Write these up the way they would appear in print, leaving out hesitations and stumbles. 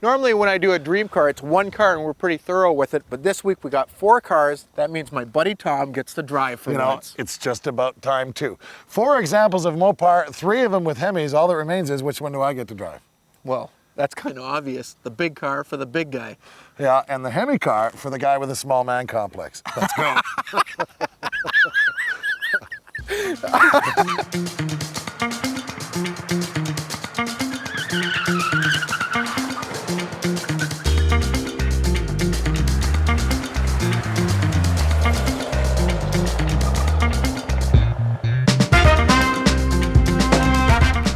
Normally when I do a dream car, it's one car and we're pretty thorough with it, but this week we got 4 cars. That means my buddy Tom gets to drive for once. It's just about time too. 4 examples of Mopar, 3 of them with Hemis. All that remains is which one do I get to drive? Well, that's kind of obvious. The big car for the big guy. Yeah, and the Hemi car for the guy with a small man complex. Let's go.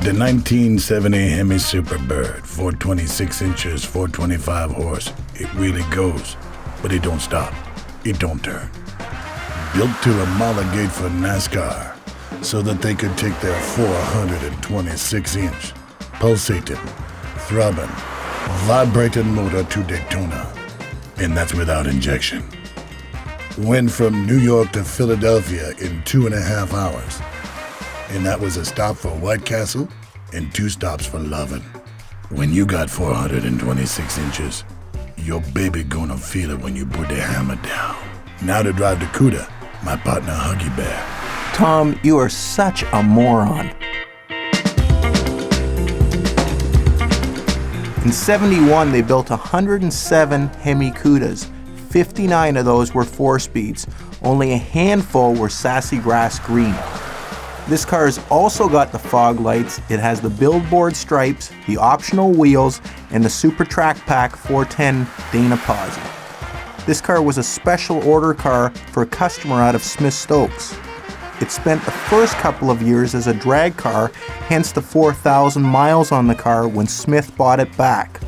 The 1970 Hemi Superbird, 426 inches, 425 horse. It really goes, but it don't stop. It don't turn. Built to homologate for NASCAR so that they could take their 426-inch, pulsating, throbbing, vibrating motor to Daytona. And that's without injection. Went from New York to Philadelphia in 2.5 hours. And that was a stop for White Castle and 2 stops for Lovin'. When you got 426 inches, your baby gonna feel it when you put the hammer down. Now to drive the Cuda, my partner Huggy Bear. Tom, you are such a moron. In '71, they built 107 Hemi Cudas. 59 of those were 4-speeds. Only a handful were sassy grass green. This car has also got the fog lights, it has the billboard stripes, the optional wheels, and the Super Track Pack 410 Dana posi. This car was a special order car for a customer out of Smith Stokes. It spent the first couple of years as a drag car, hence the 4,000 miles on the car when Smith bought it back.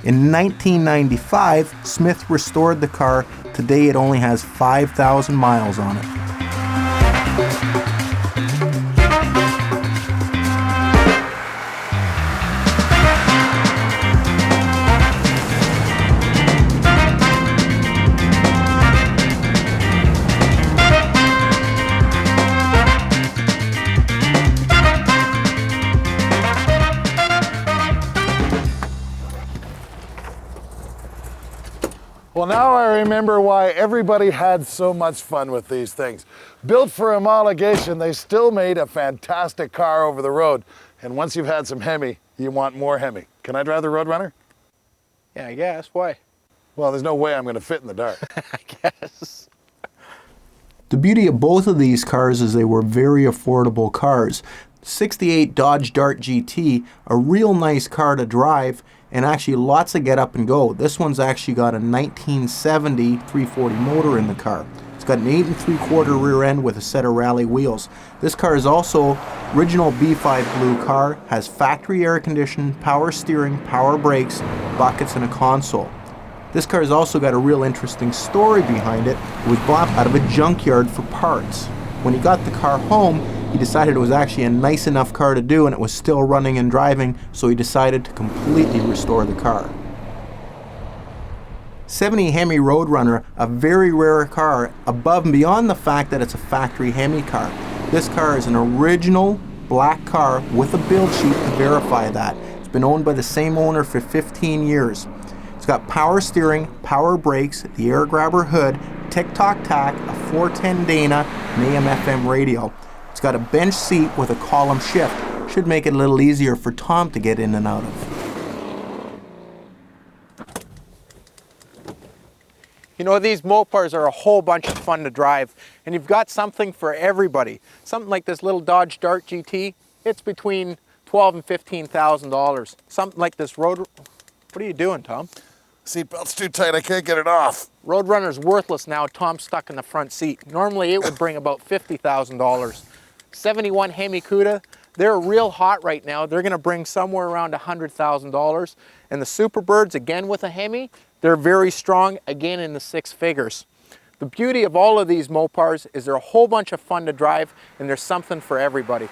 In 1995, Smith restored the car. Today it only has 5,000 miles on it. Well, now I remember why everybody had so much fun with these things. Built for homologation, they still made a fantastic car over the road. And once you've had some Hemi, you want more Hemi. Can I drive the Road Runner? Yeah, I guess. Why? Well, there's no way I'm going to fit in the dark. I guess. The beauty of both of these cars is they were very affordable cars. 68 Dodge Dart GT, a real nice car to drive, and actually lots of get up and go. This one's actually got a 1970 340 motor in the car. It's got an 8 3/4 rear end with a set of rally wheels. This car is also original B5 blue car, has factory air conditioning, power steering, power brakes, buckets, and a console. This car has also got a real interesting story behind it. It was bought out of a junkyard for parts. When he got the car home, he decided it was actually a nice enough car to do and it was still running and driving, so he decided to completely restore the car. 70 Hemi Road Runner, a very rare car, above and beyond the fact that it's a factory Hemi car. This car is an original black car with a build sheet to verify that. It's been owned by the same owner for 15 years. It's got power steering, power brakes, the air grabber hood, tick-tock-tack, a 410 Dana, and AM/FM radio. It's got a bench seat with a column shift. Should make it a little easier for Tom to get in and out of. You know, these Mopars are a whole bunch of fun to drive, and you've got something for everybody. Something like this little Dodge Dart GT, it's between $12,000 and $15,000. Something like this Road... What are you doing, Tom? Seatbelt's too tight, I can't get it off. Road Runner's worthless now. Tom's stuck in the front seat. Normally it would bring about $50,000. 71 Hemi Cuda, they're real hot right now. They're gonna bring somewhere around $100,000. And the Superbirds, again with a Hemi, they're very strong, again in the 6 figures. The beauty of all of these Mopars is they're a whole bunch of fun to drive and there's something for everybody.